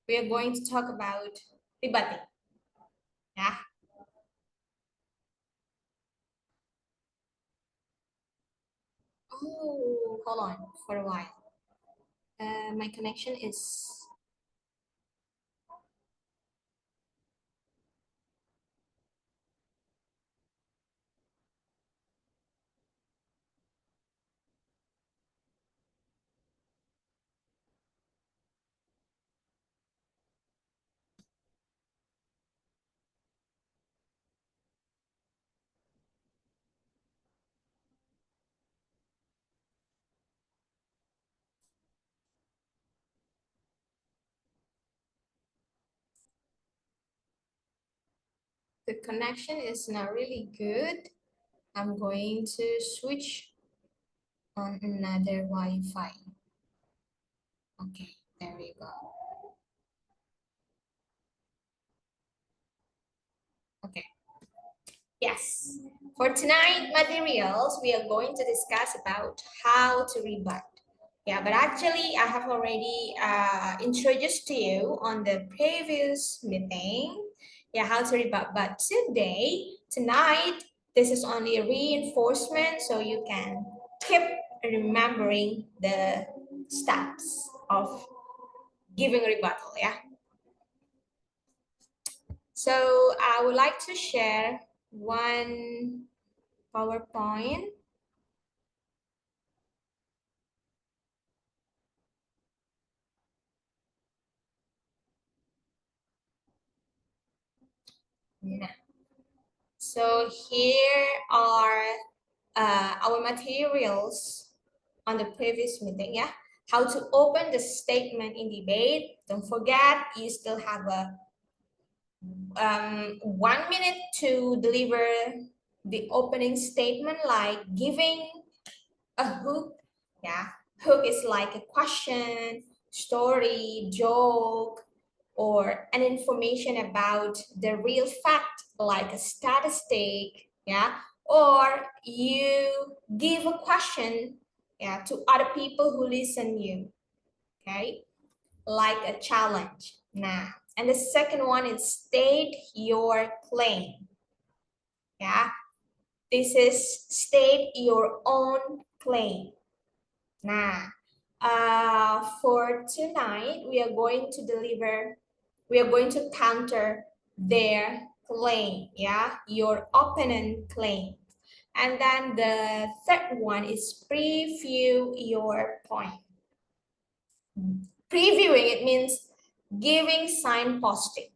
we are going to talk about rebutting. Yeah. Oh, hold on for a while. My connection is. The connection is not really good. I'm going to switch on another Wi-Fi. Okay, there we go. Okay. Yes. For tonight materials, we are going to discuss about how to rebut. Yeah, but actually I have already introduced to you on the previous meeting, yeah, how to rebut. But tonight, this is only a reinforcement so you can keep remembering the steps of giving a rebuttal, yeah. So I would like to share one PowerPoint. Yeah. So here are our materials on the previous meeting, yeah? How to open the statement in debate. Don't forget, you still have a 1 minute to deliver the opening statement, like giving a hook, yeah? Hook is like a question, story, joke, or an information about the real fact, like a statistic, yeah? Or you give a question, yeah, to other people who listen you, okay? Like a challenge. Now, and the second one is state your claim, yeah? This is state your own claim. Now, for tonight, we are going to counter their claim, yeah, your opponent claim. And then the third one is preview your point. Previewing, it means giving signposting,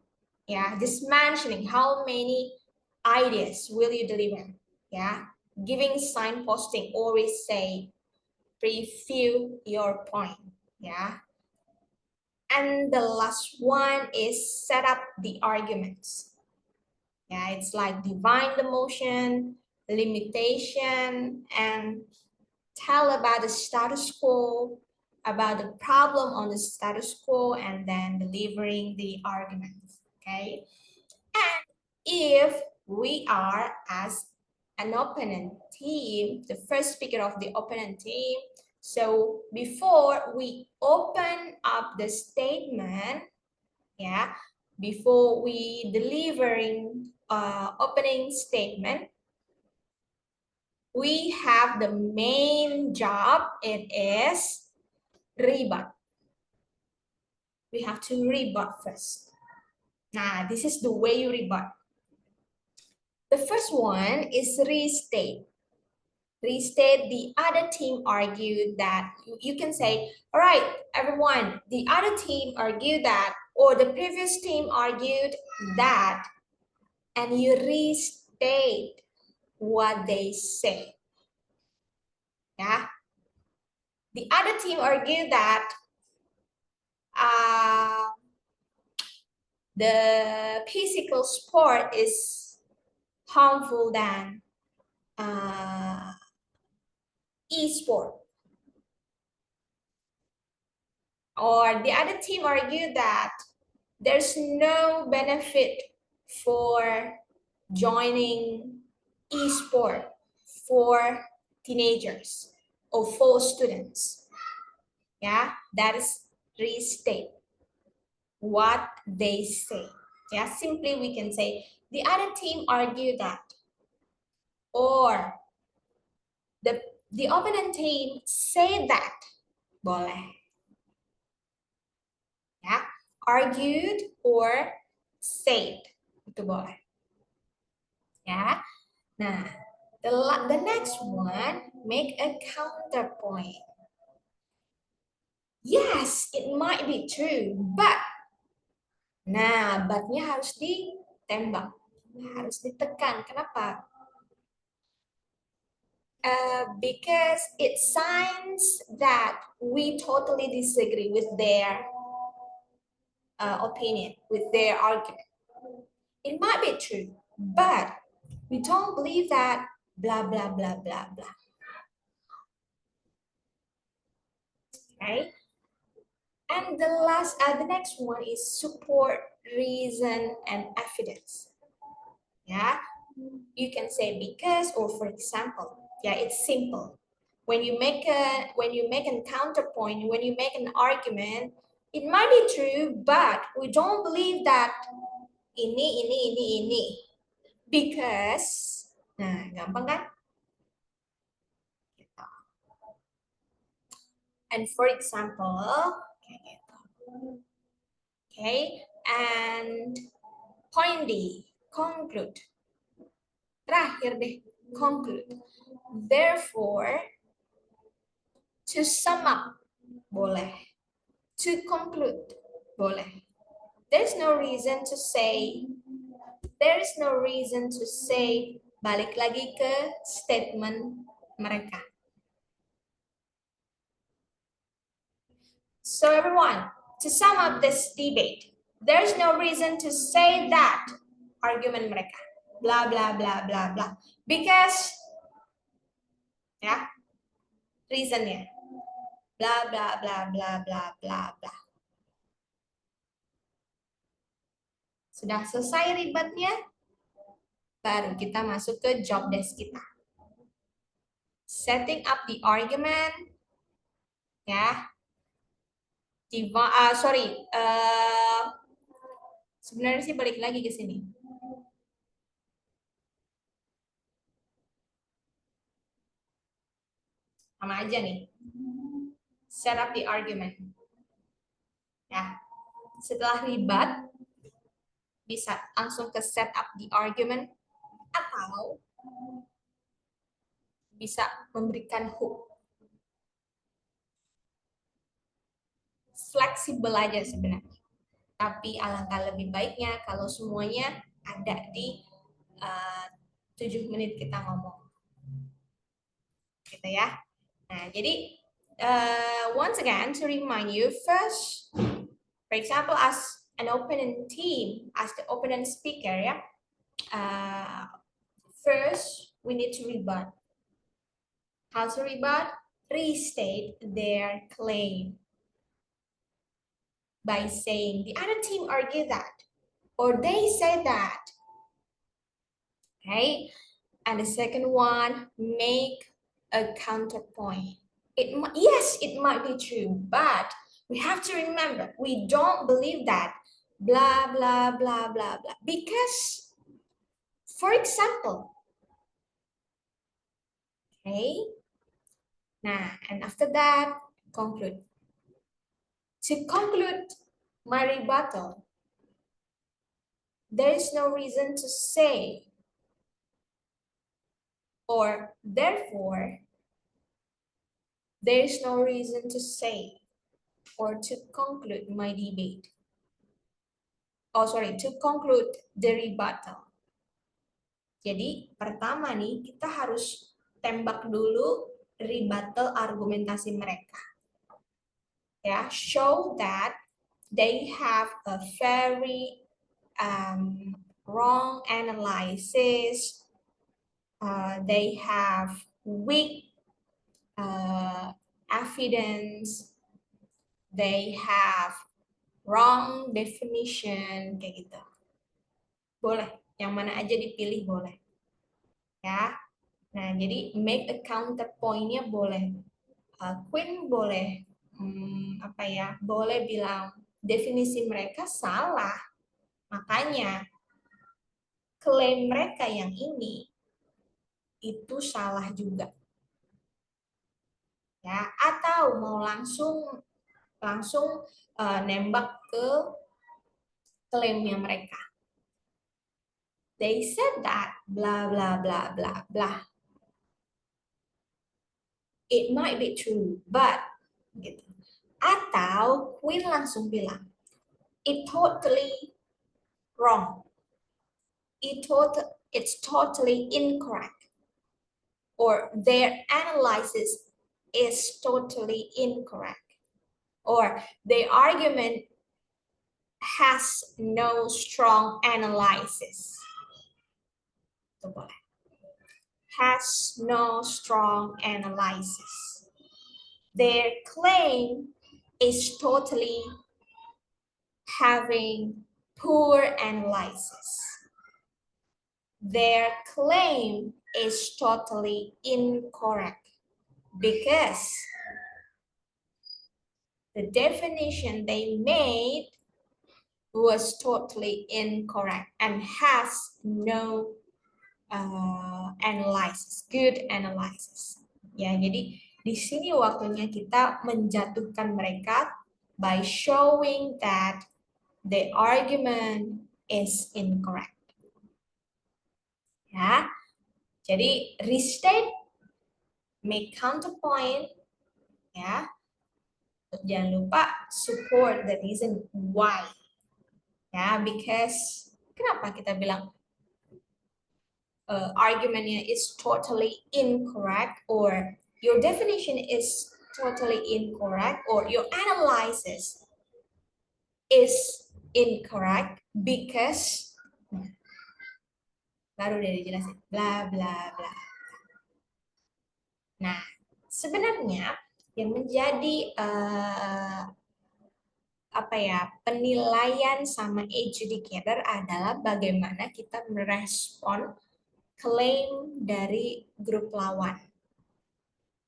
yeah, just mentioning how many ideas will you deliver, yeah, giving signposting, always say preview your point, yeah. And the last one is set up the arguments. Yeah, it's like divine the motion, limitation, and tell about the status quo, about the problem on the status quo, and then delivering the arguments, okay? And if we are as an opponent team, the first speaker of the opponent team, so before we open up the statement, yeah, before we delivering opening statement, we have the main job. It is rebut. We have to rebut first. Now, this is the way you rebut. The first one is restate. Restate, the other team argued that, you can say, all right, everyone, the other team argued that, or the previous team argued that, and you restate what they say. Yeah. The other team argued that the physical sport is harmful than e-sport. Or the other team argued that there's no benefit for joining e-sport for teenagers or for students. Yeah, that is restate. what they say. Yeah, simply we can say the other team argued that, or the opponent team said that. Boleh. Ya, argued or said. Itu boleh. Ya. Nah, the next one, make a counterpoint. Yes, it might be true, but. Nah, but-nya harus ditembak. Harus ditekan. Kenapa? Because it signs that we totally disagree with their opinion, with their argument. It might be true, but we don't believe that blah, blah, blah, blah, blah. Okay? And the next one is support, reason, and evidence. Yeah, you can say because or for example. Yeah, it's simple. When you make a counterpoint, when you make an argument, it might be true, but we don't believe that ini. Because, nah, gampang kan? And for example, okay, and point D, conclude. Terakhir deh, conclude. Therefore, to sum up, boleh. To conclude, boleh. There's no reason to say, balik lagi ke statement mereka. So everyone, to sum up this debate, there's no reason to say that argument mereka. Blah, blah, blah, blah, blah. Because, ya, reasonnya. Blah, blah, blah, blah, blah, blah, blah. Sudah selesai ribetnya, baru kita masuk ke job desk kita. Setting up the argument, ya. Sebenarnya sih balik lagi ke sini. Sama aja nih. Set up the argument. Ya. Setelah ribat, bisa langsung ke set up the argument atau bisa memberikan hook. Fleksibel aja sebenarnya. Tapi alangkah lebih baiknya kalau semuanya ada di 7 menit kita ngomong. Gitu ya. Nah, jadi once again to remind you, first, for example, as an opponent team, as the opponent speaker, ya, first we need to rebut. How to rebut? Restate their claim by saying the other team argued that, or they said that. Okay, and the second one, make a counterpoint. Yes, it might be true, but we have to remember, we don't believe that blah, blah, blah, blah, blah. Because, for example, okay, nah, and after that, conclude. To conclude my rebuttal, there is no reason to say, or therefore, there is no reason to say, or to conclude my debate. Oh, sorry, to conclude the rebuttal. Jadi, pertama nih, kita harus tembak dulu rebuttal argumentasi mereka. Ya, show that they have a very wrong analysis. They have weak evidence. They have wrong definition, kayak gitu. Boleh, yang mana aja dipilih boleh. Ya. Nah, jadi make a counterpoint-nya boleh. Queen boleh boleh bilang definisi mereka salah. Makanya klaim mereka yang ini itu salah juga. Ya, atau mau langsung nembak ke klaimnya mereka. They said that blah blah blah blah blah. It might be true, but gitu. Atau Queen langsung bilang, it totally wrong. It's totally incorrect. Or their analysis is totally incorrect. Or the argument has no strong analysis. Itu boleh. Has no strong analysis. Their claim is totally having poor analysis. Their claim is totally incorrect because the definition they made was totally incorrect and has no analysis, good analysis. Ya, jadi di sini waktunya kita menjatuhkan mereka by showing that the argument is incorrect. Ya, jadi restate, make counterpoint, ya. Jangan lupa support the reason why. Ya, because kenapa kita bilang argumentnya is totally incorrect, or your definition is totally incorrect, or your analysis is incorrect because baru udah dijelasin bla bla bla. Nah, sebenarnya yang menjadi penilaian sama adjudicator adalah bagaimana kita merespon klaim dari grup lawan.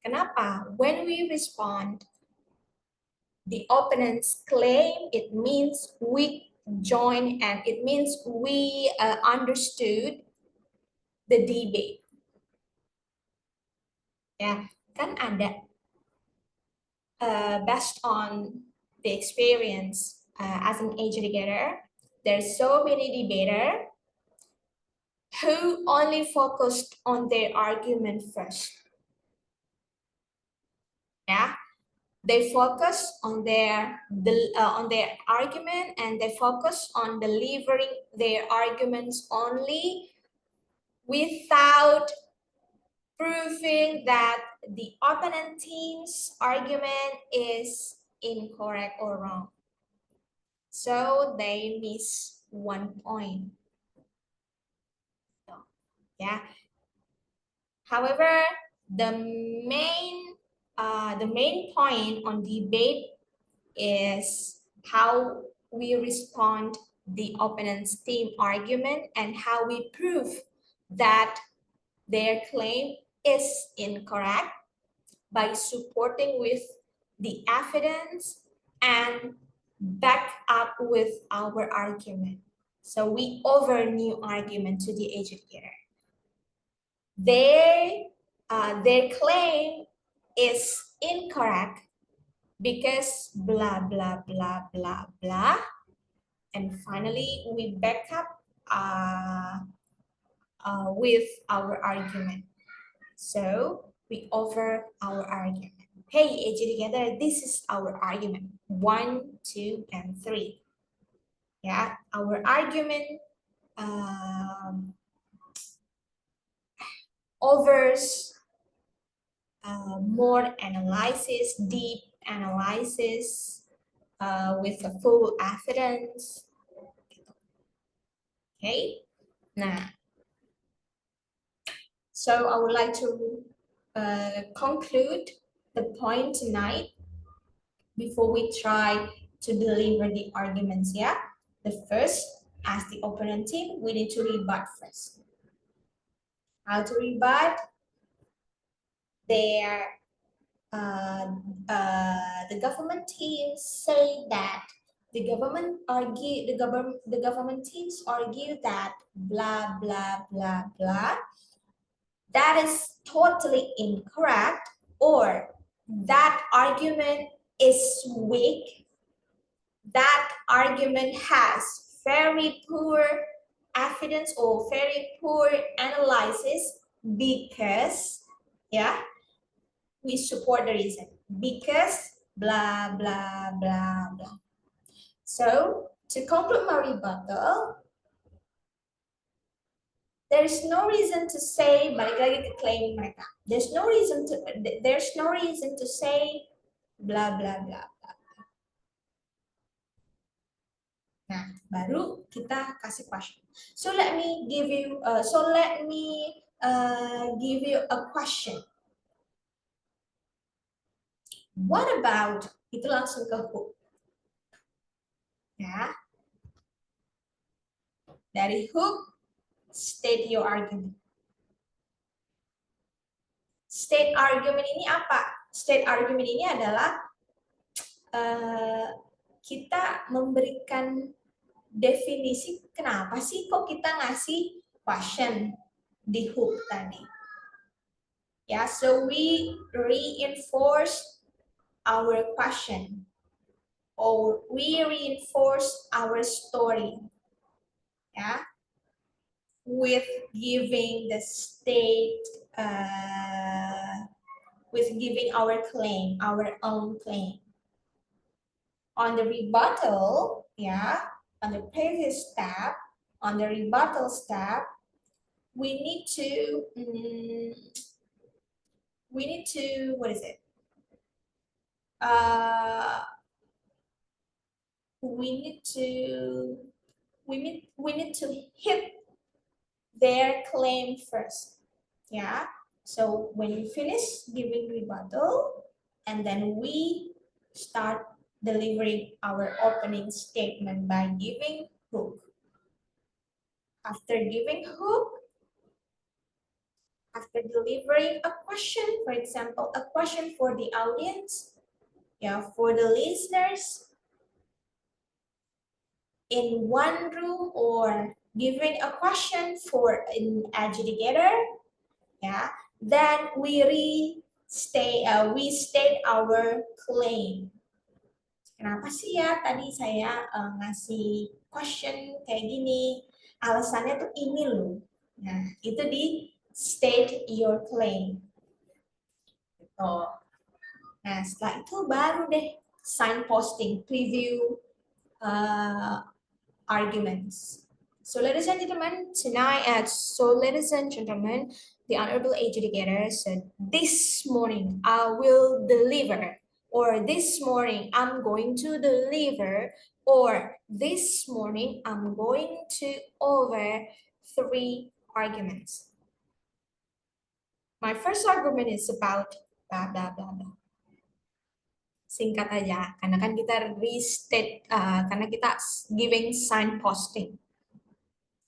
Kenapa? When we respond the opponent's claim, it means we join and it means we understood the debate. Ya, kan ada based on the experience as an adjudicator, there's so many debater who only focused on their argument first. Yeah, they focus on their argument and they focus on delivering their arguments only without proving that the opponent team's argument is incorrect or wrong. So they miss 1 point. Yeah. However, the main point on debate is how we respond the opponent's team argument and how we prove that their claim is incorrect by supporting with the evidence and back up with our argument. So we offer new argument to the adjudicator. Their claim is incorrect because blah, blah, blah, blah, blah. And finally, we back up with our argument. So we offer our argument. Hey, adjudicator, this is our argument. 1, 2, and 3. Yeah, our argument offers more analysis, deep analysis with a full evidence. Okay, now, so I would like to conclude the point tonight before we try to deliver the arguments. Yeah, the first, as the opponent team, we need to rebut first. How to rebut? The government team say that the government teams argue that blah blah blah blah, that is totally incorrect, or that argument is weak, that argument has very poor evidence or very poor analysis because, yeah, we support the reason because blah blah blah blah. So to conclude my rebuttal, there is no reason to say, balik lagi ke claim mereka, there's no reason to say blah blah blah. Nah, baru kita kasih question. So let me give you a question. What about, itu langsung ke hook. Ya. Dari hook, state your argument. State argument ini apa? State argument ini adalah kita memberikan definisi kenapa sih kok kita ngasih question di hook tadi. Ya, so we reinforce our question or we reinforce our story, yeah, with giving the state, with giving our claim, our own claim. On the rebuttal, yeah, on the previous step, on the rebuttal step, we need to, what is it? We need to hit their claim first. Yeah. So when you finish giving rebuttal, and then we start delivering our opening statement by giving hook. After giving hook, after delivering a question, for example, a question for the audience, yeah, for the listeners, in one room, or giving a question for an adjudicator, yeah, then we state our claim. Kenapa sih ya tadi saya ngasih question kayak gini? Alasannya tuh ini loh. Nah, itu di state your claim. Gitu. Nah, setelah itu baru deh signposting, preview arguments. So ladies and gentlemen, the Honorable Adjudicator said, this morning I will deliver, or this morning I'm going to deliver, or this morning I'm going to over 3 arguments. My first argument is about blah, blah, blah, blah. Singkat aja, karena kan kita restate, karena kita giving signposting.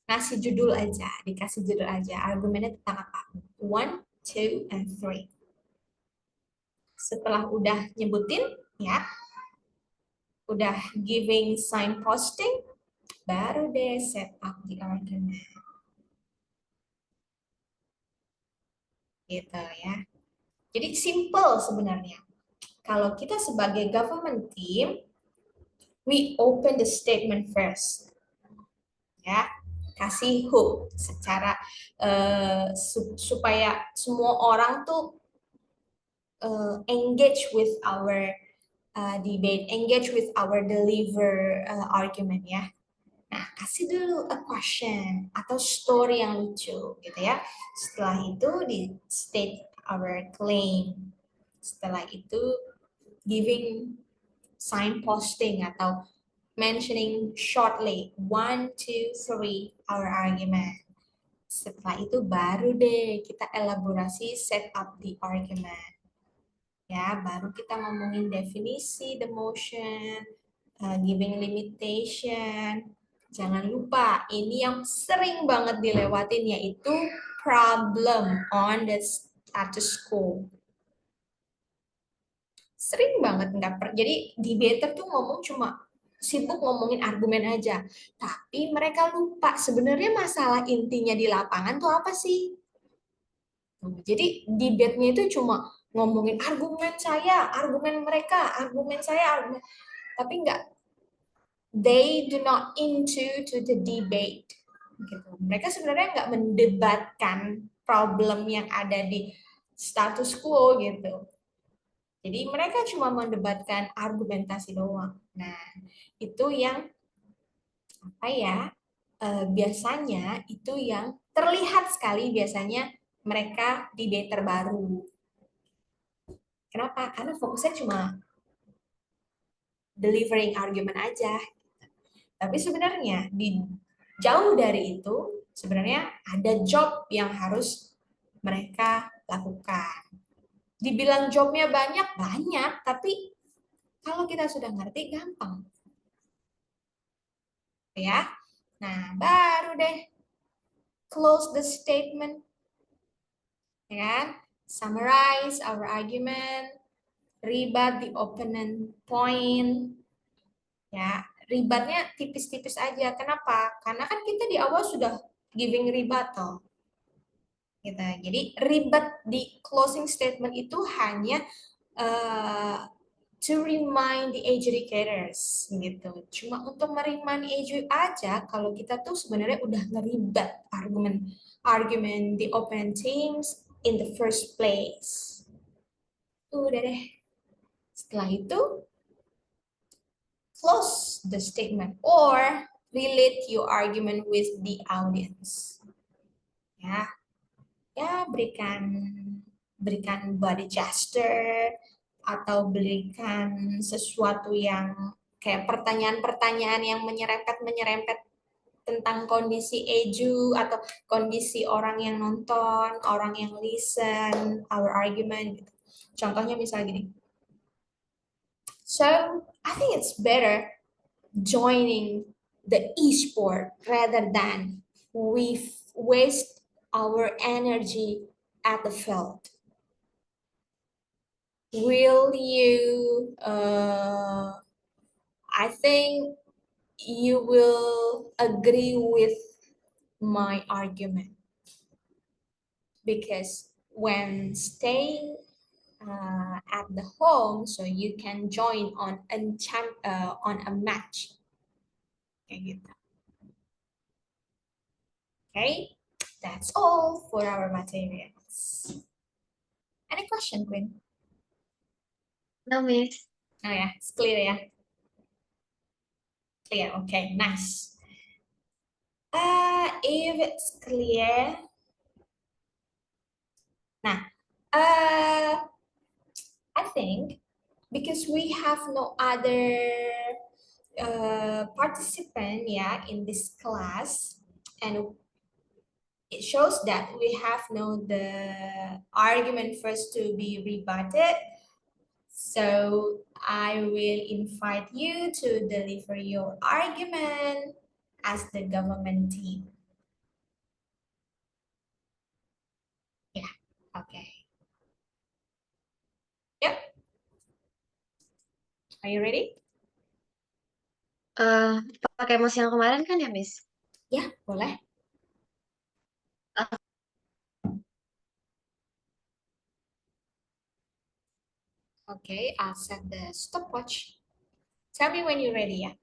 Ngasih judul aja, dikasih judul aja. Argumennya tentang apa? 1, 2, and 3. Setelah udah nyebutin, ya, udah giving signposting, baru deh set up the argument. Gitu ya. Jadi simple sebenarnya. Kalau kita sebagai government team, we open the statement first. Ya, kasih hook secara supaya semua orang tuh engage with our debate, engage with our deliver argument ya. Nah, kasih dulu a question atau story yang lucu gitu ya. Setelah itu di state our claim. Setelah itu giving signposting atau mentioning shortly 1, 2, 3 our argument. Setelah itu baru deh kita elaborasi set up the argument. Ya, baru kita ngomongin definisi the motion, giving limitation. Jangan lupa, ini yang sering banget dilewatin yaitu problem on the status quo. Sering banget jadi debater tuh ngomong cuma sibuk ngomongin argumen aja. Tapi mereka lupa sebenarnya masalah intinya di lapangan tuh apa sih? Jadi debate-nya itu cuma ngomongin argumen saya, argumen mereka, argumen saya, argumen, tapi nggak, they do not into to the debate. Gitu. Mereka sebenarnya nggak mendebatkan problem yang ada di status quo gitu. Jadi mereka cuma mendebatkan argumentasi doang. Nah, itu yang apa ya? Biasanya itu yang terlihat sekali biasanya mereka debate terbaru. Kenapa? Karena fokusnya cuma delivering argument aja. Tapi sebenarnya di jauh dari itu sebenarnya ada job yang harus mereka lakukan. Dibilang jobnya banyak, banyak, tapi kalau kita sudah ngerti gampang. Ya. Nah, baru deh close the statement. Ya kan? Summarize our argument, rebut the opponent point. Ya, ribatnya tipis-tipis aja. Kenapa? Karena kan kita di awal sudah giving rebuttal. Gitu. Jadi ribet di closing statement itu hanya uh, to remind the adjudicators gitu. Cuma untuk merimain adjudicate aja kalau kita tuh sebenarnya udah ngeribet argument the opponent teams in the first place. Udah deh. Setelah itu close the statement or relate your argument with the audience. Ya, ya berikan body gesture atau berikan sesuatu yang kayak pertanyaan-pertanyaan yang menyerempet tentang kondisi Eju atau kondisi orang yang nonton, orang yang listen, our argument gitu. Contohnya misalnya gini. So, I think it's better joining the e-sport rather than we waste our energy at the field. Will you, I think you will agree with my argument because when staying at the home, so you can join on a match. Kayak gitu. Okay, that's all for our materials. Any question, Queen? No, Miss. Oh ya, it's clear ya. Clear, okay, nice. If it's clear, nah, I think because we have no other participant in this class, and it shows that we have no the argument first to be rebutted. So I will invite you to deliver your argument as the government team. Yeah, okay. Yep. Are you ready? Pakai mouse yang kemarin kan ya, Miss? Ya, boleh. Okay, I'll set the stopwatch. Tell me when you're ready, ya.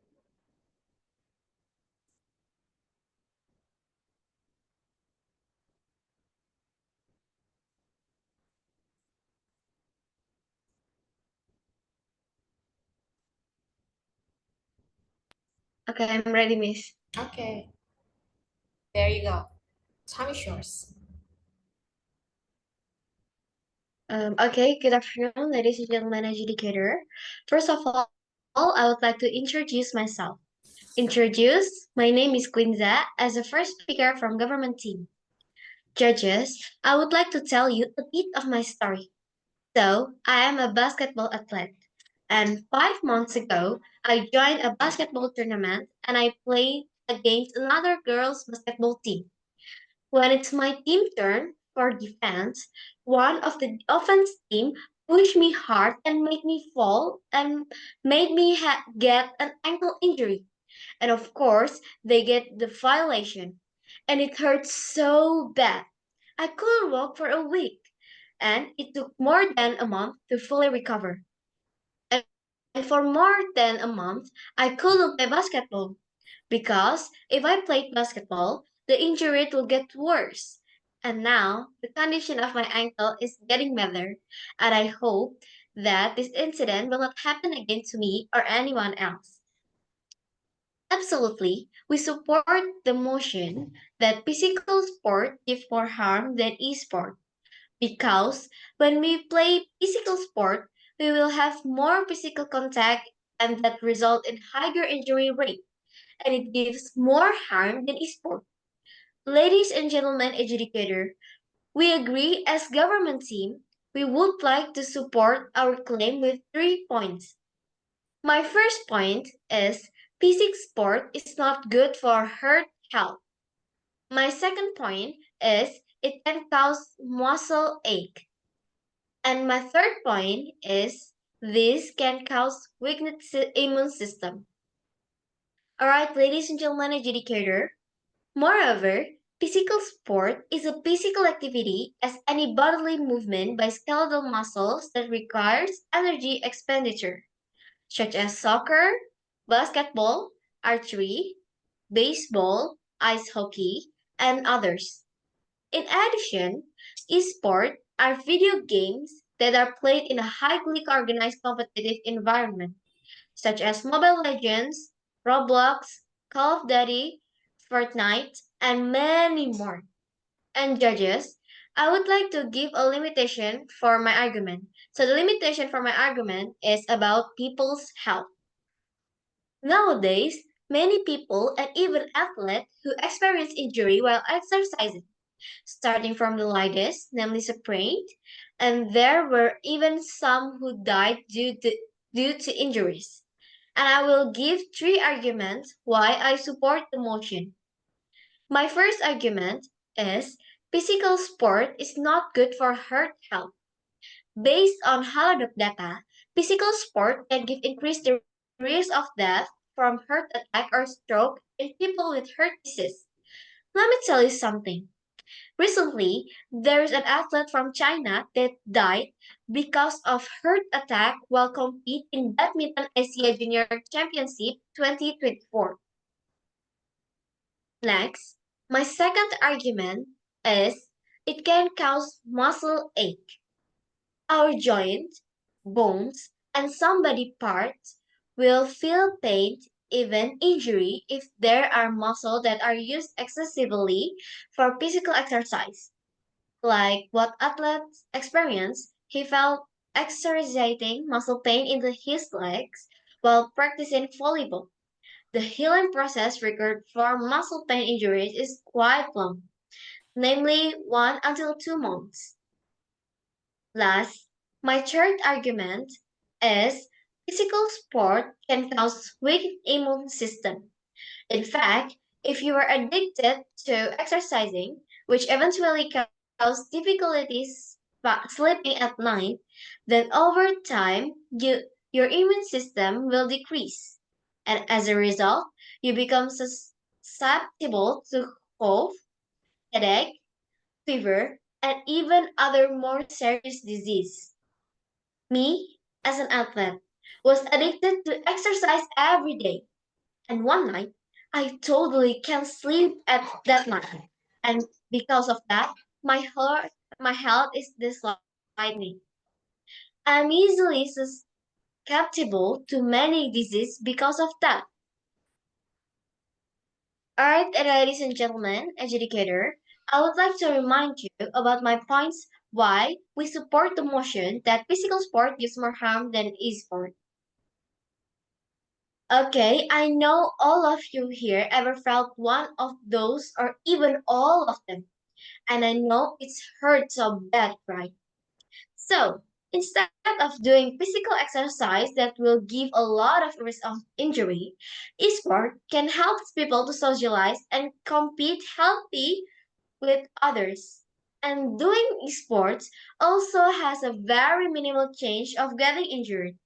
Okay, I'm ready, Miss. Okay, there you go. Time is yours. Okay, good afternoon, ladies and gentlemen, adjudicator. First of all, I would like to introduce myself. My name is Quinza, as the first speaker from government team. Judges, I would like to tell you a bit of my story. So, I am a basketball athlete, and 5 months ago, I joined a basketball tournament and I played against another girls' basketball team. When it's my team turn for defense, one of the offense team push me hard and make me fall and made me get an ankle injury. And of course, they get the violation. And it hurts so bad. I couldn't walk for a week. And it took more than a month to fully recover. And and for more than a month, I couldn't play basketball. Because if I played basketball, the injury will get worse. And now the condition of my ankle is getting better, and I hope that this incident will not happen again to me or anyone else. Absolutely, we support the motion that physical sport give more harm than e-sport because when we play physical sport, we will have more physical contact and that result in higher injury rate and it gives more harm than e-sport. Ladies and gentlemen, educator, we agree as government team, we would like to support our claim with 3 points. My first point is physics sport is not good for heart health. My second point is it can cause muscle ache. And my third point is this can cause weakness immune system. Alright, ladies and gentlemen, educator, moreover, physical sport is a physical activity as any bodily movement by skeletal muscles that requires energy expenditure, such as soccer, basketball, archery, baseball, ice hockey, and others. In addition, esports are video games that are played in a highly organized competitive environment, such as Mobile Legends, Roblox, Call of Duty, Fortnite, and many more. And judges, I would like to give a limitation for my argument. So the limitation for my argument is about people's health. Nowadays, many people and even athletes who experience injury while exercising, starting from the lightest, namely sprained, and there were even some who died due to injuries. And I will give 3 arguments why I support the motion. My first argument is physical sport is not good for heart health. Based on Halodoc data, physical sport can give increased the risk of death from heart attack or stroke in people with heart disease. Let me tell you something. Recently, there is an athlete from China that died because of heart attack while competing in Badminton Asia Junior Championship 2024. Next, my second argument is it can cause muscle ache. Our joints, bones, and some body parts will feel pain, even injury, if there are muscles that are used excessively for physical exercise. Like what athletes experience, he felt excruciating muscle pain in his legs while practicing volleyball. The healing process required for muscle pain injuries is quite long, namely 1 until 2 months. Last, my third argument is physical sport can cause weak immune system. In fact, if you are addicted to exercising, which eventually causes difficulties sleeping at night, then over time your immune system will decrease. And as a result, you become susceptible to cough, headache, fever, and even other more serious disease. Me, as an athlete, was addicted to exercise every day. And one night, I totally can't sleep at that night. And because of that, my health is declining. I'm easily susceptible to many diseases because of that. Alright, ladies and gentlemen, educator, I would like to remind you about my points why we support the motion that physical sport gives more harm than e-sport. Okay, I know all of you here ever felt one of those or even all of them. And I know it's hurt so bad, right? So, instead of doing physical exercise that will give a lot of risk of injury, esport can help people to socialize and compete healthy with others. And doing esports also has a very minimal chance of getting injured.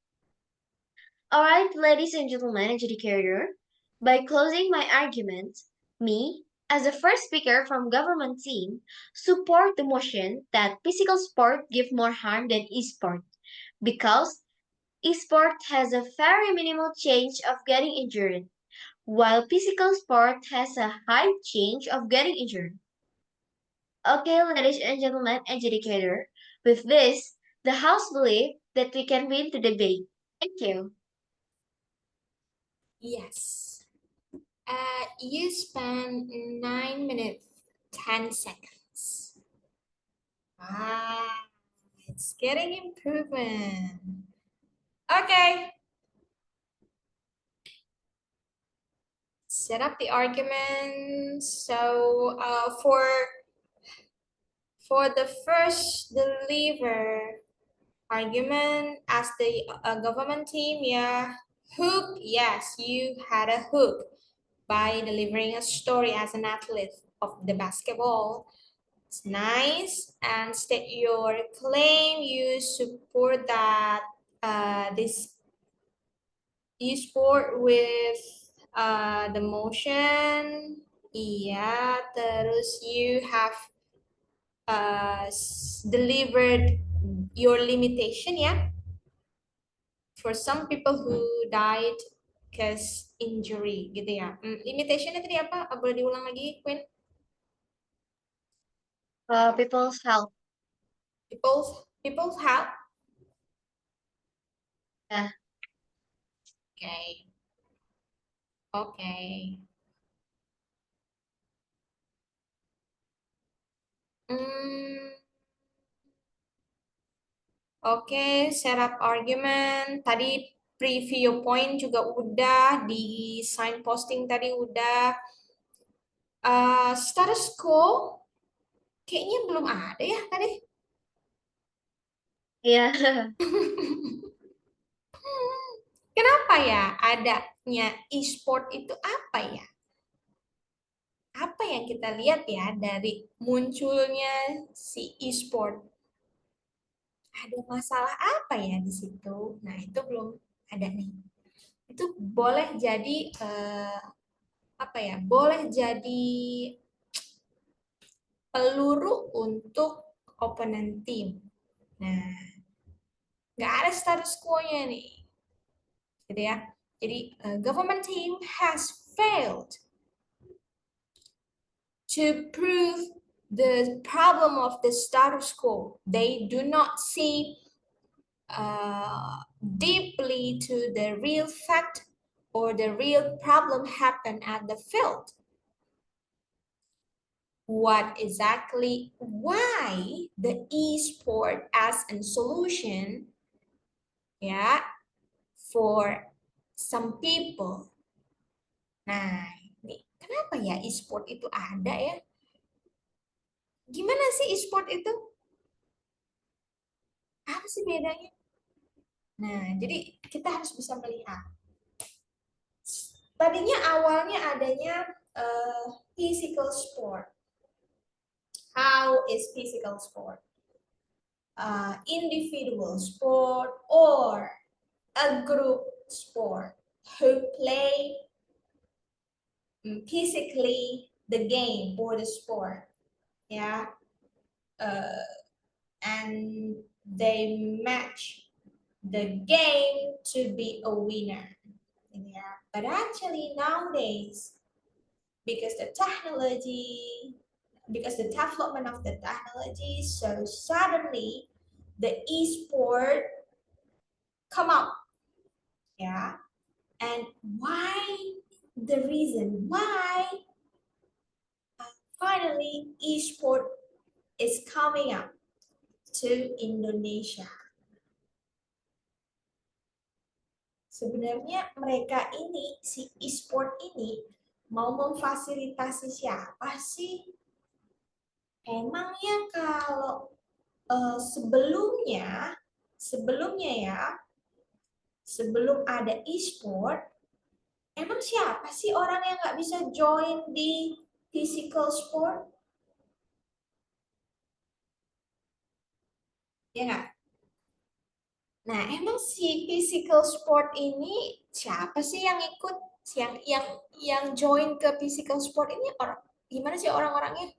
Alright, ladies and gentlemen, educator, by closing my argument, me, as the first speaker from government team, support the motion that physical sport give more harm than esport because esport has a very minimal chance of getting injured, while physical sport has a high chance of getting injured. Okay, ladies and gentlemen, educator, with this, the House believe that we can win the debate. Thank you. Yes. You spent 9 minutes, 10 seconds. Ah, it's getting improvement. Okay. Set up the argument. So for the first deliver argument as the government team, yeah. Hook, yes, you had a hook by delivering a story as an athlete of the basketball. It's nice. And state your claim. You support that this e-sport with the motion. Iya, terus you have delivered your limitation ya. For some people who died cause injury gitu ya. Limitationnya tadi apa? Boleh diulang lagi, Queen? People's health. People's health. Yeah. Okay. Okay. Hmm, Oke, setup argument. Tadi preview point juga udah, di sign posting tadi udah. Status quo kayaknya belum ada ya tadi. Yeah. Kenapa ya adanya e-sport itu apa ya? Apa yang kita lihat ya dari munculnya si e-sport? Ada masalah apa ya di situ? Nah, itu belum ada nih. Itu boleh jadi apa ya? Boleh jadi peluru untuk opponent team. Nah, nggak ada status quo-nya nih, gitu ya. Jadi, government team has failed to prove the problem of the status quo. They do not see deeply to the real fact or the real problem happen at the field. What exactly, why the e-sport as a solution, ya, for some people. Nah, ini kenapa ya e-sport itu ada ya? Gimana sih e-sport itu? Apa sih bedanya? Nah, jadi kita harus bisa melihat. Tadinya awalnya adanya physical sport. How is physical sport? Individual sport or a group sport who play physically the game or the sport, yeah, and they match the game to be a winner, yeah. But actually nowadays, because the technology, because the development of the technology, so suddenly the e-sport come up, yeah. And why, the reason why finally e-sport is coming up to Indonesia. Sebenarnya mereka ini, si e-sport ini mau memfasilitasi siapa sih? Emangnya kalau sebelumnya ya, sebelum ada e-sport, emang siapa sih orang yang nggak bisa join di physical sport? Ya nggak? Nah, emang si physical sport ini siapa sih yang ikut, yang join ke physical sport ini orang gimana sih orang-orangnya?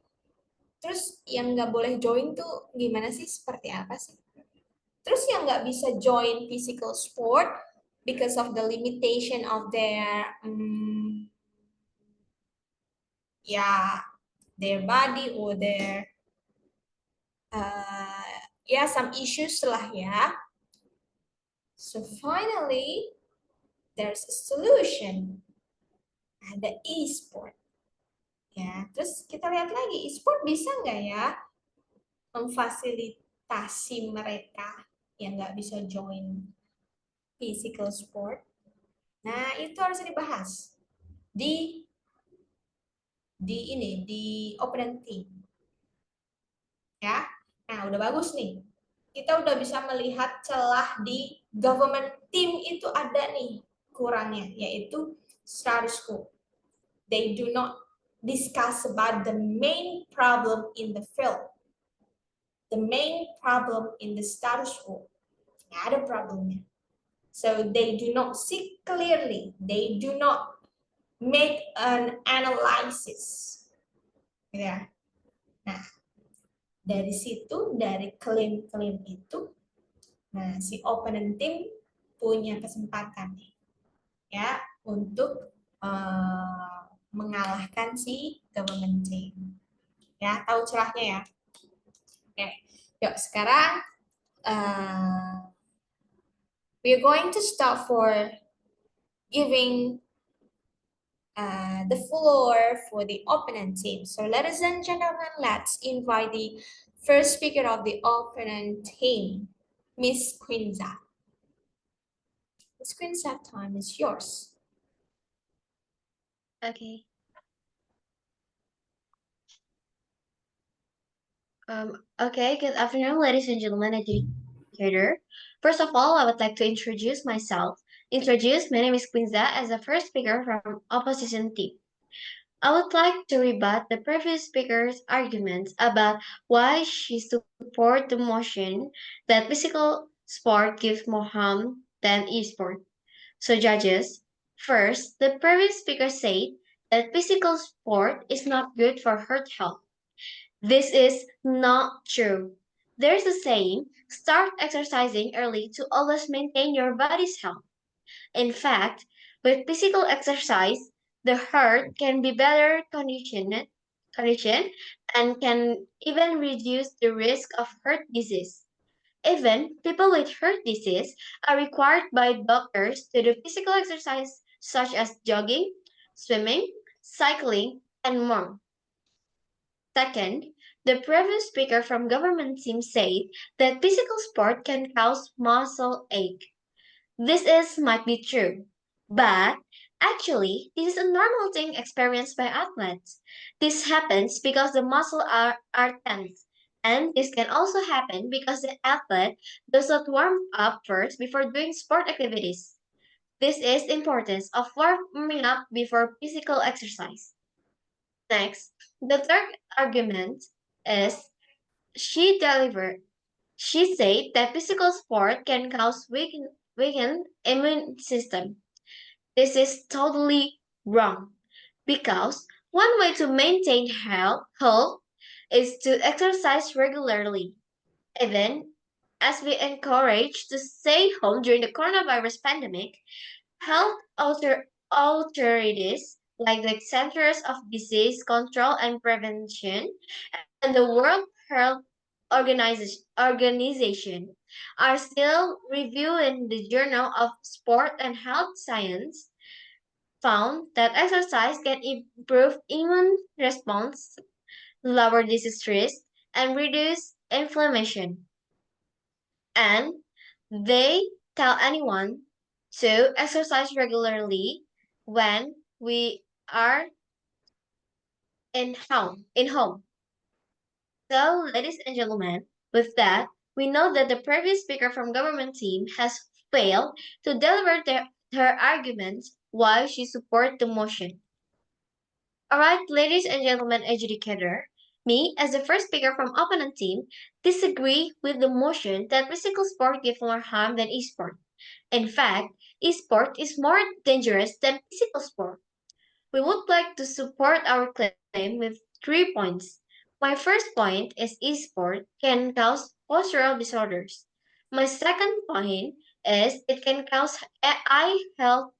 Terus yang nggak boleh join tuh gimana sih? Seperti apa sih? Terus yang nggak bisa join physical sport because of the limitation of their ya their body or their some issues lah ya. So finally there's a solution. Ada e-sport. Ya, terus kita lihat lagi e-sport bisa nggak ya memfasilitasi mereka yang nggak bisa join physical sport. Nah, itu harus dibahas di di open team ya. Nah, udah bagus nih. Kita udah bisa melihat celah di government team itu ada nih kurangnya, yaitu status quo. They do not discuss about the main problem in the field. The main problem in the status quo. Nggak ada problemnya. So they do not see clearly. They do not make an analysis. Ya. Nah, dari situ, dari klaim-klaim itu, nah si opponent team punya kesempatan nih, ya, untuk mengalahkan si government team. Ya, tahu celahnya ya. Oke, yuk sekarang we're going to start for giving the floor for the opponent team. So ladies and gentlemen, let's invite the first speaker of the opponent team, Miss Quinza. Miss Quinza, time is yours. Okay. Okay, good afternoon, ladies and gentlemen, educator. First of all, I would like to introduce myself. My name is Quinza as the first speaker from opposition team. I would like to rebut the previous speaker's arguments about why she support the motion that physical sport gives more harm than e-sport. So judges, first, the previous speaker said that physical sport is not good for heart health. This is not true. There's a saying, start exercising early to always maintain your body's health. In fact, with physical exercise, the heart can be better conditioned and can even reduce the risk of heart disease. Even people with heart disease are required by doctors to do physical exercise such as jogging, swimming, cycling, and more. Second, the previous speaker from government team said that physical sport can cause muscle ache. This is might be true, but actually, this is a normal thing experienced by athletes. This happens because the muscles are tense, and this can also happen because the athlete does not warm up first before doing sport activities. This is the importance of warming up before physical exercise. Next, the third argument is she delivered. She said that physical sport can cause weakened immune system. This is totally wrong because one way to maintain health is to exercise regularly. Even as we encourage to stay home during the coronavirus pandemic, authorities like the Centers of Disease Control and Prevention and the World Health Organization are still reviewing the Journal of Sport and Health Science found that exercise can improve immune response, lower disease risk, and reduce inflammation. And they tell anyone to exercise regularly when we are in home. So, ladies and gentlemen, with that, we know that the previous speaker from government team has failed to deliver her arguments why she support the motion. All right, ladies and gentlemen, educator. Me, as the first speaker from opponent team, disagree with the motion that physical sport give more harm than esport. In fact, esport is more dangerous than physical sport. We would like to support our claim with 3 points. My first point is esport can cause postural disorders. My second point is it can cause eye health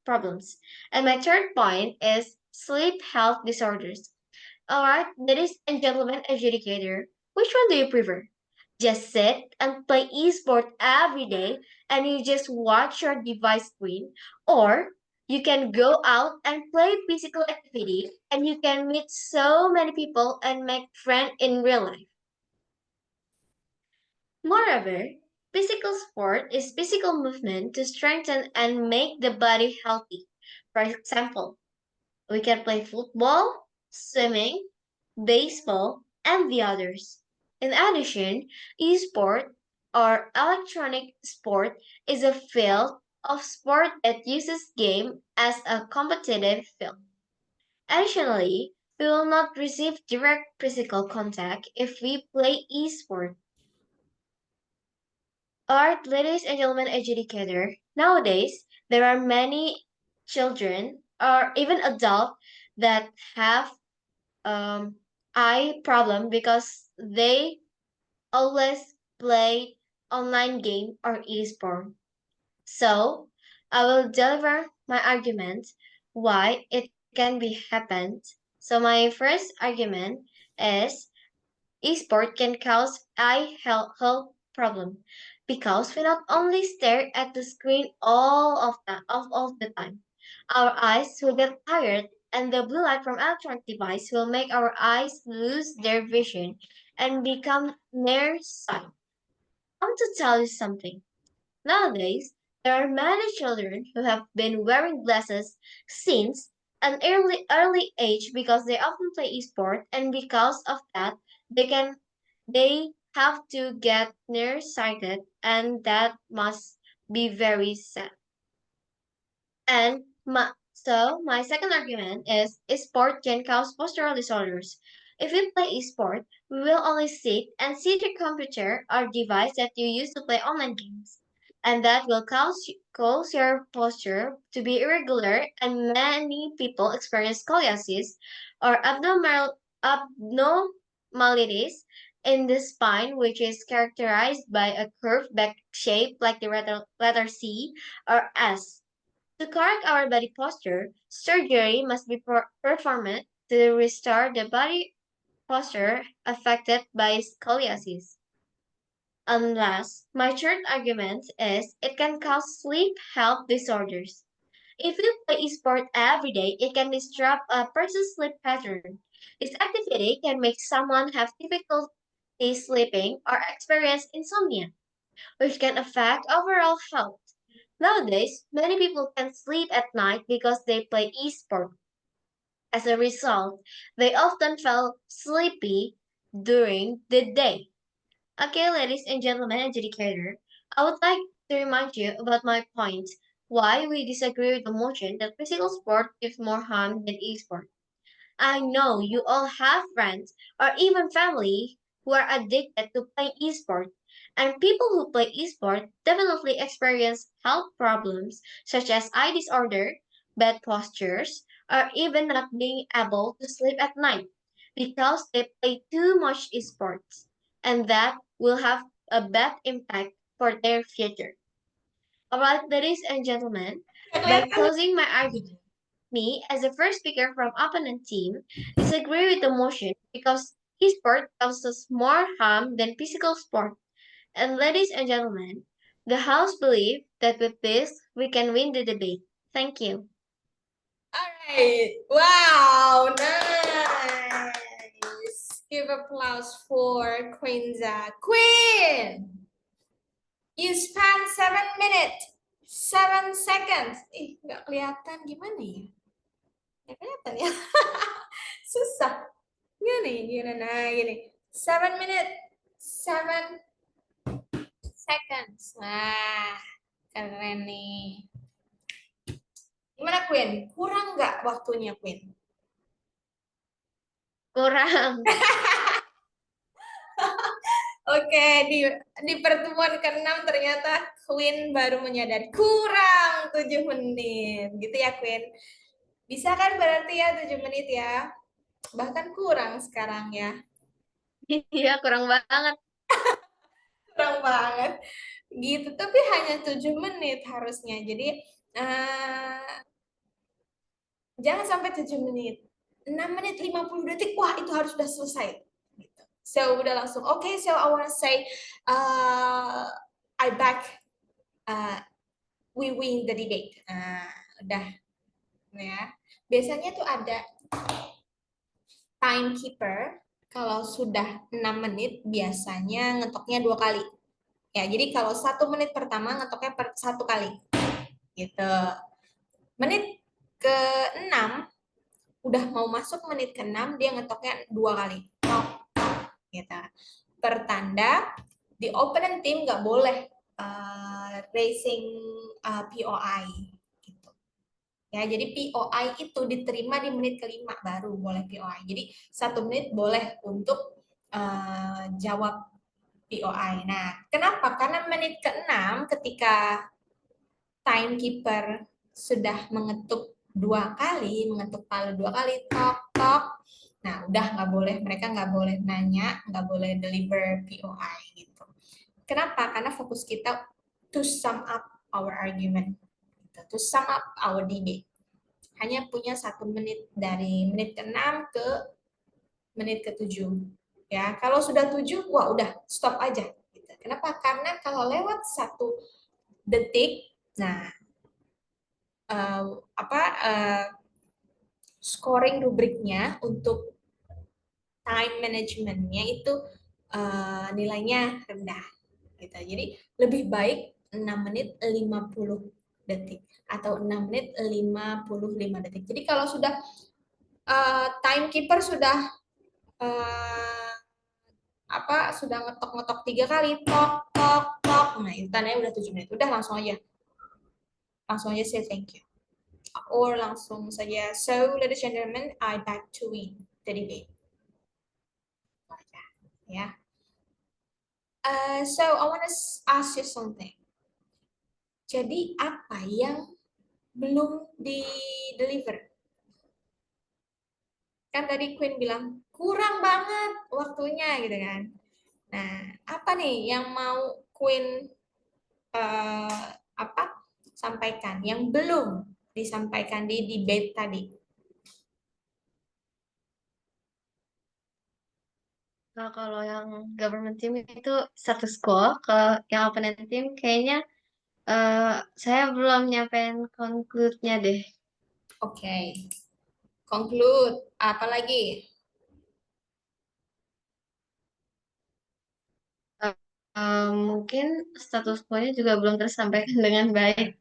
problems. And my third point is sleep health disorders. Alright, ladies and gentlemen, adjudicator, which one do you prefer? Just sit and play esport every day and you just watch your device screen, or you can go out and play physical activity and you can meet so many people and make friends in real life. Moreover, physical sport is physical movement to strengthen and make the body healthy. For example, we can play football, swimming, baseball, and the others. In addition, esport or electronic sport is a field of sport that uses game as a competitive field. Additionally, we will not receive direct physical contact if we play esport. Alright, ladies and gentlemen, educator, nowadays there are many children or even adults that have um, eye problem because they always play online game or esport. So I will deliver my argument why it can be happened. So my first argument is esport can cause eye health problem because we not only stare at the screen all the time. Our eyes will get tired and the blue light from electronic device will make our eyes lose their vision and become nearsighted. I want to tell you something. Nowadays, there are many children who have been wearing glasses since an early age because they often play esport and because of that they have to get nearsighted and that must be very sad. And my second argument is sport can cause postural disorders. If you play sport, we will only sit and see the computer or device that you use to play online games. And that will cause your posture to be irregular and many people experience scoliosis or abnormalities in the spine which is characterized by a curved back shape like the letter C or S. To correct our body posture, surgery must be performed to restore the body posture affected by scoliosis. Unless my third argument is it can cause sleep health disorders. If you play sport every day, it can disrupt a person's sleep pattern. This activity can make someone have difficulty sleeping or experience insomnia, which can affect overall health. Nowadays, many people can sleep at night because they play esport. As a result, they often feel sleepy during the day. Okay, ladies and gentlemen, educator, I would like to remind you about my point why we disagree with the motion that physical sport gives more harm than esport. I know you all have friends or even family who are addicted to playing esport, and people who play esport definitely experience health problems such as eye disorder, bad postures, or even not being able to sleep at night because they play too much esports, and that will have a bad impact for their future. Alright, ladies and gentlemen, by Kelihatan. closing my argument, me, as the first speaker from opponent team, disagree with the motion because esport causes more harm than physical sport. And ladies and gentlemen, the House believe that with this, we can win the debate. Thank you. Alright. Wow, nice. Give applause for Queenza. Queen! You spent 7 minutes, 7 seconds. Nggak kelihatan gimana ya? Nggak kelihatan ya. Susah. Gini. Nah, gini. 7 minutes, 7 seconds. Nah, keren nih. Gimana, Queen? Kurang nggak waktunya, Queen? kurang. Oke, di pertemuan ke-6 ternyata Queen baru menyadari kurang 7 menit. Gitu ya, Queen. Bisa kan berarti ya 7 menit ya? Bahkan kurang sekarang ya. Iya, kurang banget. Kurang banget. Gitu, tapi hanya 7 menit harusnya. Jadi eh, jangan sampai 7 menit. 6 menit 50 detik, wah itu harus sudah selesai. Gitu. So udah langsung, okay, so I wanna say uh, I back, uh, we win the debate. Udah ya. Biasanya tuh ada timekeeper, kalau sudah 6 menit biasanya ngetoknya 2 kali. Ya, jadi kalau 1 menit pertama ngetoknya 1 kali. Gitu. Menit ke-6, udah mau masuk menit ke-6, dia ngetoknya 2 kali. Gitu. Pertanda, di opponent team nggak boleh raising POI. Gitu. Ya, jadi POI itu diterima di menit ke-5 baru boleh POI. Jadi 1 menit boleh untuk jawab POI. Nah, kenapa? Karena menit ke-6 ketika timekeeper sudah mengetuk 2 kali, mengetuk palu 2 kali, tok tok. Nah, udah nggak boleh, mereka nggak boleh nanya, nggak boleh deliver POI gitu. Kenapa? Karena fokus kita to sum up our argument, gitu. To sum up our debate. Hanya punya 1 menit dari menit ke-6 ke menit ke-7. Ya, kalau sudah 7, wah udah stop aja. Gitu. Kenapa? Karena kalau lewat 1 detik, nah uh, apa uh, scoring rubriknya untuk time managementnya itu nilainya rendah gitu. Jadi lebih baik 6 menit 50 detik atau 6 menit 55 detik. Jadi kalau sudah timekeeper sudah uh, sudah ngetok-ngetok 3 kali, tok tok tok, nah itu tandanya udah 7 menit. Udah langsung aja say thank you. Or langsung saja, so ladies and gentlemen, I back to win the debate. Ya. So I want to ask you something. Jadi apa yang belum di deliver? Kan tadi Queen bilang kurang banget waktunya gitu kan. Nah, apa nih yang mau Queen uh, apa sampaikan yang belum disampaikan di debate tadi? Nah, kalau yang government team itu status quo, ke yang opponent team kayaknya eh, saya belum nyampein conclude-nya deh. Oke, okay. Conclude. Apa lagi? Eh, Mungkin status quo-nya juga belum tersampaikan dengan baik.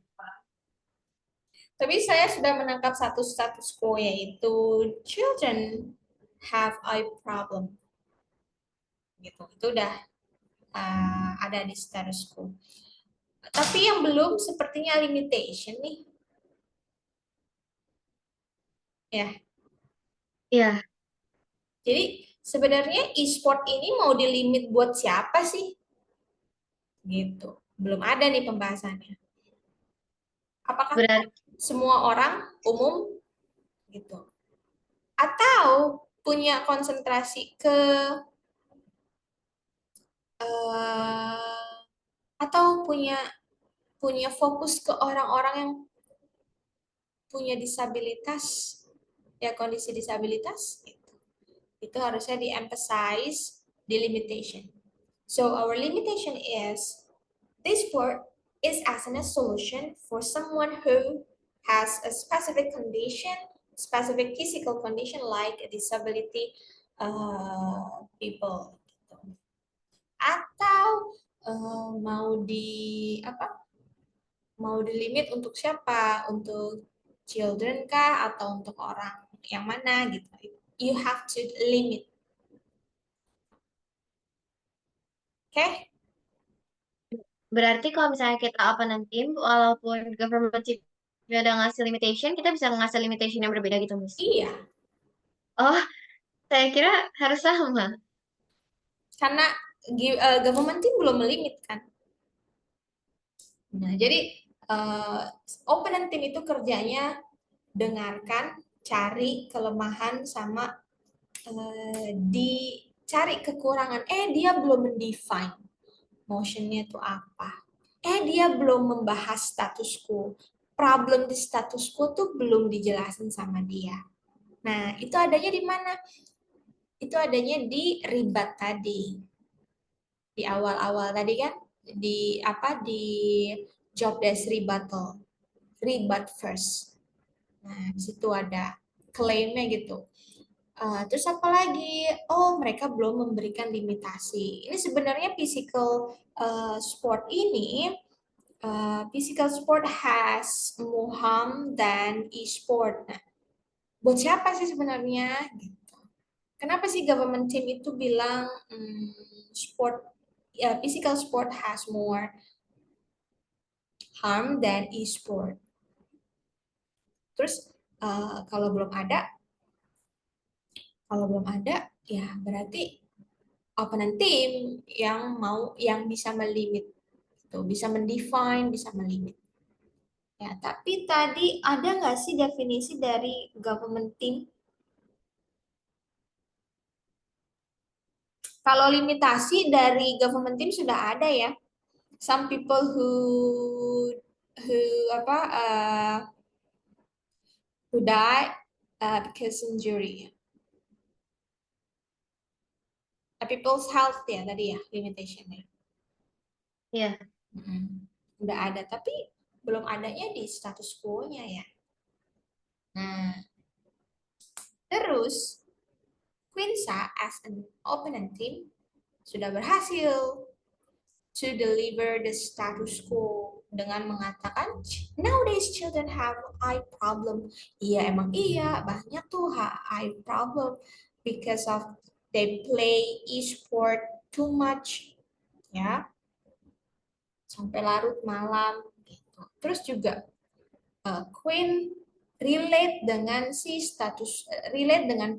Tapi saya sudah menangkap satu status quo, yaitu children have eye problem. Gitu. Itu udah ada di status quo. Tapi yang belum sepertinya limitation nih. Ya. Iya, Jadi sebenarnya e-sport ini mau dilimit buat siapa sih? Gitu. Belum ada nih pembahasannya. Apakah berarti semua orang umum gitu? Atau punya konsentrasi ke eh, atau punya punya fokus ke orang-orang yang punya disabilitas, ya kondisi disabilitas gitu. Itu harusnya di-emphasize di limitation. So our limitation is this sport is as a solution for someone who has a specific condition, specific physical condition like a disability people. Atau mau di apa? Mau dilimit untuk siapa? Untuk children kah atau untuk orang yang mana gitu. You have to limit. Oke? Okay? berarti kalau misalnya kita opponent team, walaupun government team udah ngasih limitation, kita bisa ngasih limitation yang berbeda gitu, Miss. Iya. Oh, Saya kira harus sama. Karena government team belum melimit kan. Nah, jadi opponent team itu kerjanya dengarkan, cari kelemahan sama dicari kekurangan. Dia belum mendefine motionnya itu apa. Dia belum membahas status quo. Problem di status quo tuh belum dijelasin sama dia. Nah, itu adanya di mana? Itu adanya di ribat tadi. Di awal-awal tadi kan di apa di job desk rebuttal. Rebut first. Nah, di situ ada klaimnya gitu. Terus apa lagi? Oh, mereka belum memberikan limitasi. Ini sebenarnya sport ini, physical sport has more harm than e-sport. Nah, buat siapa sih sebenarnya? Gitu. Kenapa sih government team itu bilang physical sport has more harm than e-sport? Terus kalau belum ada, ya berarti opponent team yang bisa melimit, tuh bisa mendefine, bisa melimit. Ya, tapi tadi ada nggak sih definisi dari government team? Kalau limitasi dari government team sudah ada ya. Some people who apa who die because injury. People's health ya tadi ya limitationnya. Ya, Udah ada tapi belum adanya di status quo-nya ya. Nah, terus Quinza as an opponent team sudah berhasil to deliver the status quo dengan mengatakan nowadays children have eye problem. Iya emang iya banyak tuh eye problem because of they play e-sport too much ya sampai larut malam gitu. Terus juga Queen relate dengan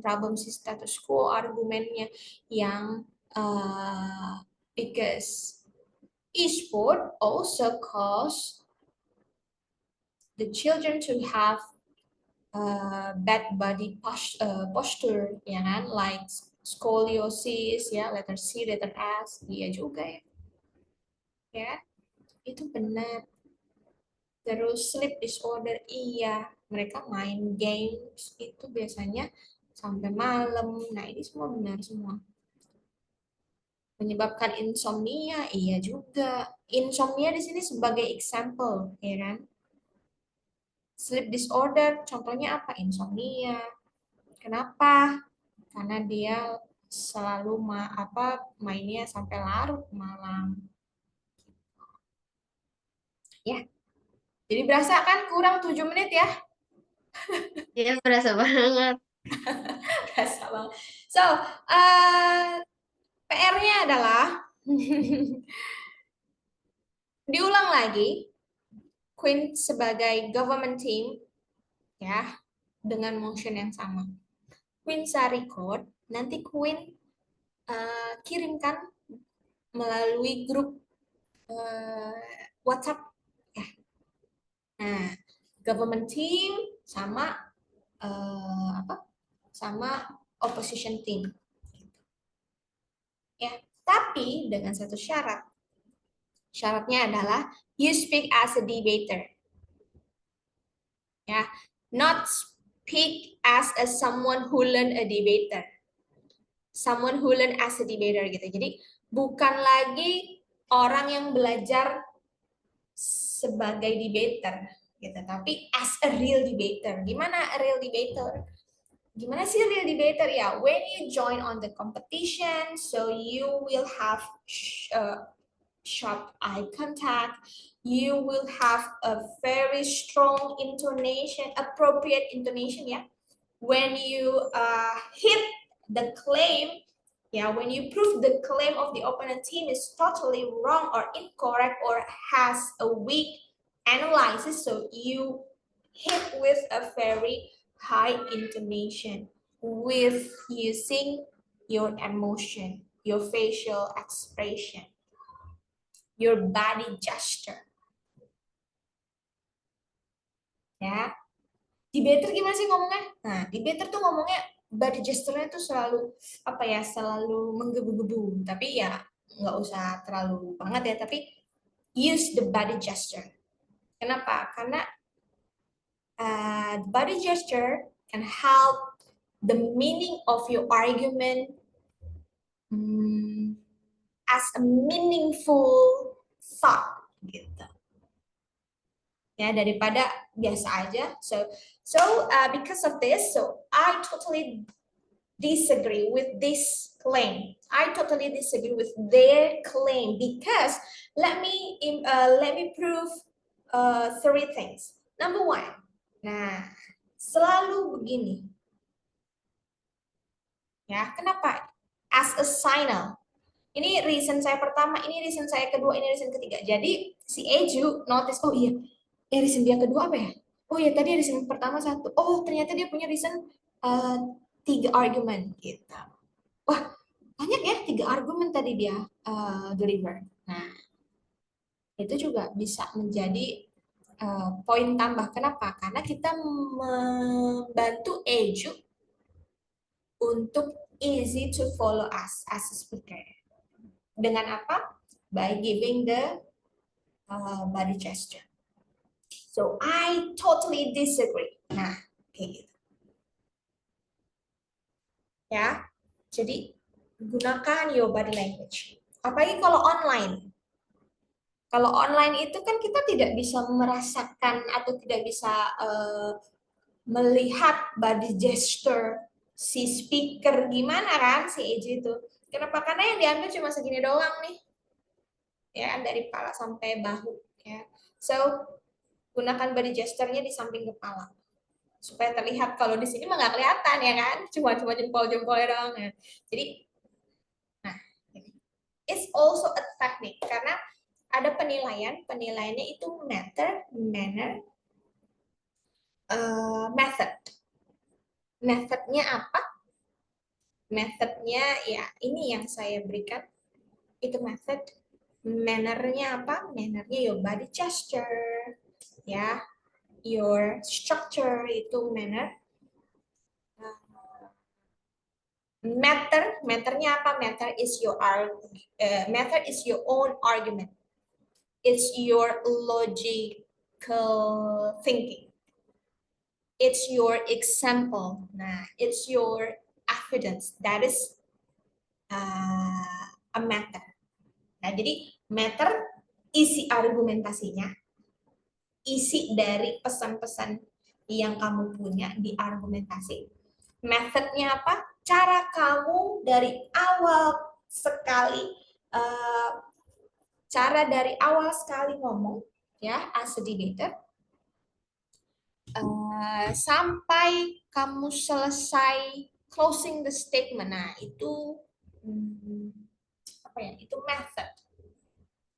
problem si status quo argumennya yang because e-sport also cause the children to have bad body posture, ya kan, like scoliosis, ya, letter C, letter S, iya juga ya, itu benar. Terus sleep disorder, iya, mereka main games itu biasanya sampai malam. Nah, ini semua benar semua. Menyebabkan insomnia, iya juga. Insomnia di sini sebagai example, ya kan? Sleep disorder, contohnya apa? Insomnia. Kenapa? Karena dia selalu mainnya sampai larut malam. Ya, jadi berasa kan kurang 7 menit ya? ya berasa banget. Berasa banget. So, PR-nya adalah diulang lagi Queen sebagai government team ya dengan motion yang sama. Queen record, nanti Queen kirimkan melalui grup WhatsApp ya. Nah, government team sama sama opposition team ya. Tapi dengan satu syarat. Syaratnya adalah you speak as a debater. Ya, not speak as a someone who learn a debater. Someone who learn as a debater gitu. Jadi bukan lagi orang yang belajar sebagai debater gitu, tapi as a real debater. Gimana a real debater? Gimana sih real debater ya? When you join on the competition, so you will have sharp eye contact. You will have a very strong intonation, appropriate intonation ya. When you hit the claim, when you prove the claim of the opponent team is totally wrong or incorrect or has a weak analysis, so you hit with a very high intonation. with using your emotion, your facial expression, your body gesture. Ya, debater gimana sih ngomongnya? Nah, debater tuh ngomongnya body gesture-nya tuh selalu apa ya, selalu menggebu-gebu. Tapi ya nggak usah terlalu banget ya, tapi use the body gesture. Kenapa? Karena body gesture can help the meaning of your argument as a meaningful thought gitu. Ya, daripada biasa aja. Because of this, so I totally disagree with this claim. I totally disagree with their claim because let me prove three things. Number one, nah selalu begini, ya kenapa? As a signal. Ini reason saya pertama, ini reason saya kedua, ini reason ketiga. Jadi si Eju notice, oh iya, reason dia kedua apa ya? Oh iya, tadi reason pertama satu. Oh ternyata dia punya reason uh, 3 argument gitu. Wah, banyak ya 3 argumen tadi dia deliver. Nah, itu juga bisa menjadi poin tambah. Kenapa? Karena kita membantu Eju untuk easy to follow us as a speaker. Dengan apa? By giving the body gesture. So I totally disagree. Nah, kayak gitu. Ya, jadi gunakan your body language. Apalagi kalau online. Kalau online itu kan kita tidak bisa merasakan atau tidak bisa melihat body gesture si speaker gimana kan si AJ itu. Kenapa? Karena yang diambil cuma segini doang nih. Ya, dari kepala sampai bahu ya. So, gunakan body gesture-nya di samping kepala supaya terlihat. Kalau di sini mah nggak kelihatan ya kan, cuma jempol-jempolnya doang ya. Jadi, nah, it's also a technique karena ada penilaiannya itu manner, method. Methodnya apa? Methodnya ya ini yang saya berikan, itu method. Mannernya apa? Mannernya your body gesture, ya, your structure itu manner. Matternya apa? Matter is your own argument. It's your logical thinking. It's your example. Nah, it's your evidence. That is a matter. Nah, jadi matter isi argumentasinya, isi dari pesan-pesan yang kamu punya di argumentasi. Methodnya apa? Cara kamu dari awal sekali, cara dari awal sekali ngomong, ya, as a debater, sampai kamu selesai closing the statement. Nah, itu apa ya? Itu method.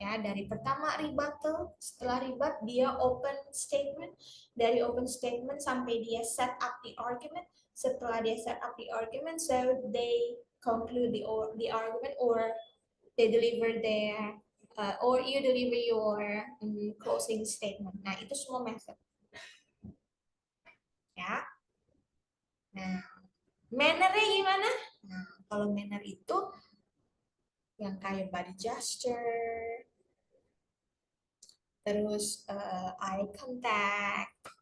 Ya, dari pertama rebuttal, setelah rebut dia open statement, dari open statement sampai dia set up the argument, setelah dia set up the argument, so they conclude the argument or they deliver their or you deliver your closing statement. Nah, itu semua method. Ya. Nah, mannernya gimana? Nah, kalau manner itu yang kayak body gesture, terus eye contact,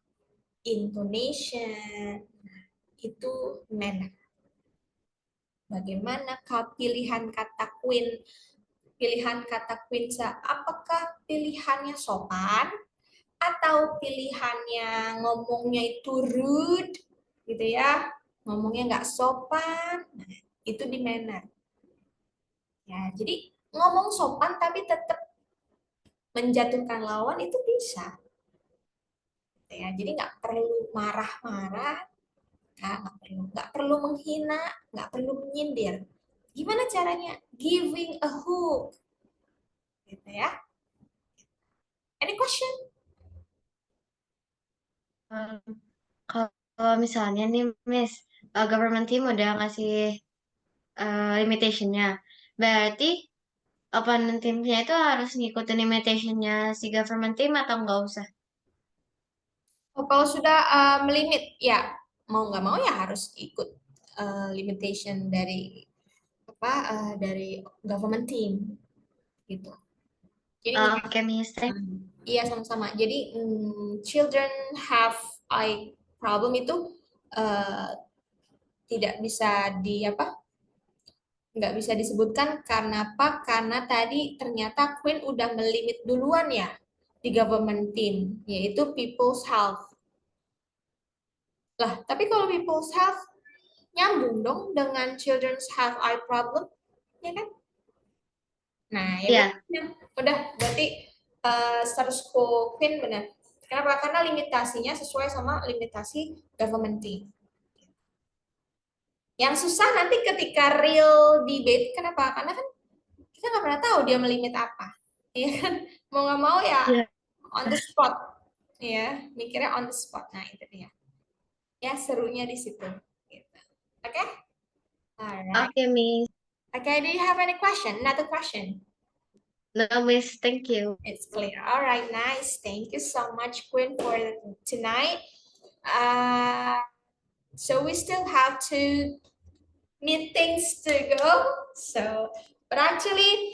intonation, itu manner. Bagaimana pilihan kata queen, apakah pilihannya sopan atau pilihannya ngomongnya itu rude, gitu ya, ngomongnya nggak sopan, nah, itu di manner. Ya, jadi ngomong sopan tapi tetap menjatuhkan lawan itu bisa. Ya, jadi nggak perlu marah-marah, nggak perlu menghina, nggak perlu menyindir. Gimana caranya? Giving a hook, gitu ya. Any question? Um, kalau misalnya nih, Miss, government team udah ngasih limitationnya. Berarti opponent teamnya itu harus ngikutin limitationnya si government team atau nggak usah? Oh, kalau sudah melimit, ya mau nggak mau ya harus ikut limitation dari apa dari government team gitu. Jadi Oke, Miss. iya sama-sama. Jadi children have eye problem itu eh, tidak bisa di apa? Nggak bisa disebutkan karena apa? Karena tadi ternyata Queen udah melimit duluan ya di government team, yaitu people's health. Lah, tapi kalau people's health nyambung dong dengan children's have eye problem, ya kan? Nah, ya Ya, udah berarti status quo Queen benar. Kenapa? Karena limitasinya sesuai sama limitasi government team. Yang susah nanti ketika real debate, kenapa? Karena kan kita nggak pernah tahu dia melimit apa. Ya kan? Mau nggak mau ya ya. on the spot. Ya, mikirnya on the spot. Nah, itu dia. Ya, serunya di situ. Gitu. Oke? Okay? Alright. Oke, Miss. Okay, do you have any question? Another question? No, Miss. Thank you. It's clear. All right, nice. Thank you so much, Quinn, for tonight. Uh, so we still have two meetings to go. So, but actually,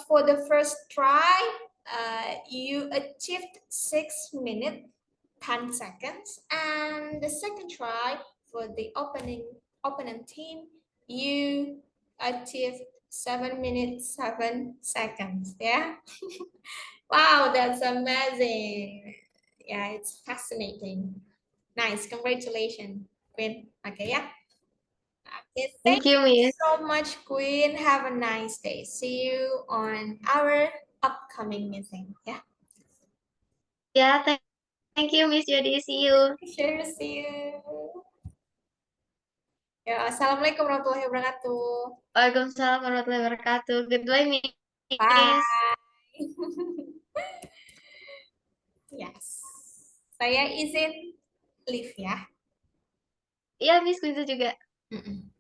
for the first try, you achieved 6 minutes, 10 seconds, and the second try for the opponent team, you achieved 7 minutes, 7 seconds. Yeah. Wow, that's amazing. Yeah, it's fascinating. Nice. Congratulations, Queen. Okay, yeah. Okay, thank Thank you, you Miss. so much, Queen. Have a nice day. See you on our upcoming meeting. Yeah. Ya, thank you, Miss Jody. See you. Sure, see you. Ya, assalamualaikum warahmatullahi wabarakatuh. Waalaikumsalam warahmatullahi wabarakatuh. Goodbye, Miss. Bye. Yes. Saya izin live ya. Iya, Miss, itu juga. Mm-mm.